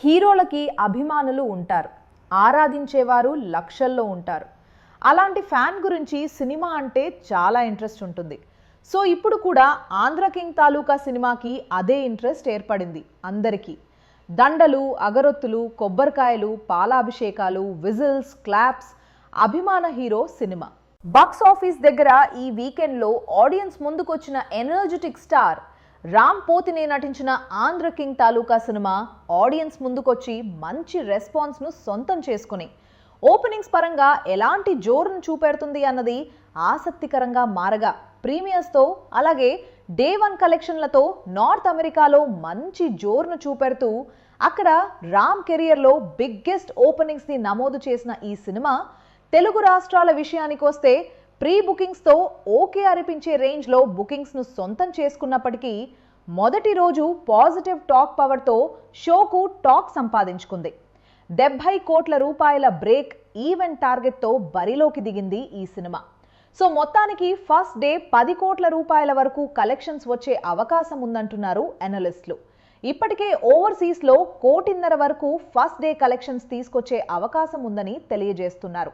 హీరోలకి అభిమానులు ఉంటారు, ఆరాధించేవారు లక్షల్లో ఉంటారు. అలాంటి ఫ్యాన్ గురించి సినిమా అంటే చాలా ఇంట్రెస్ట్ ఉంటుంది. సో ఇప్పుడు కూడా ఆంధ్ర కింగ్ తాలూకా సినిమాకి అదే ఇంట్రెస్ట్ ఏర్పడింది అందరికీ. దండలు, అగరొత్తులు, కొబ్బరికాయలు, పాలాభిషేకాలు, విజిల్స్, క్లాప్స్, అభిమాన హీరో సినిమా. బాక్స్ ఆఫీస్ దగ్గర ఈ వీకెండ్లో ఆడియన్స్ ముందుకొచ్చిన ఎనర్జెటిక్ స్టార్ రామ్ పోతినే నటించిన ఆంధ్ర కింగ్ తాలూకా సినిమా ఆడియన్స్ ముందుకొచ్చి మంచి రెస్పాన్స్ను సొంతం చేసుకుని ఓపెనింగ్స్ పరంగా ఎలాంటి జోరును చూపెడుతుంది అన్నది ఆసక్తికరంగా మారగా ప్రీమియర్స్తో అలాగే డే 1 కలెక్షన్లతో నార్త్ అమెరికాలో మంచి జోరును చూపెడుతూ అక్కడ రామ్ కెరియర్లో బిగ్గెస్ట్ ఓపెనింగ్స్ని నమోదు చేసిన ఈ సినిమా తెలుగు రాష్ట్రాల విషయానికి వస్తే ప్రీ బుకింగ్స్తో ఓకే అనిపించే రేంజ్లో బుకింగ్స్ను సొంతం చేసుకున్నప్పటికీ మొదటి రోజు పాజిటివ్ టాక్ పవర్తో షోకు టాక్ సంపాదించుకుంది. 70 కోట్ల రూపాయల బ్రేక్ ఈవెంట్ టార్గెట్తో బరిలోకి దిగింది ఈ సినిమా. సో మొత్తానికి ఫస్ట్ డే 10 కోట్ల రూపాయల వరకు కలెక్షన్స్ వచ్చే అవకాశం ఉందంటున్నారు అనలిస్టులు. ఇప్పటికే ఓవర్సీస్లో 1.5 కోటి వరకు ఫస్ట్ డే కలెక్షన్స్ తీసుకొచ్చే అవకాశం ఉందని తెలియజేస్తున్నారు.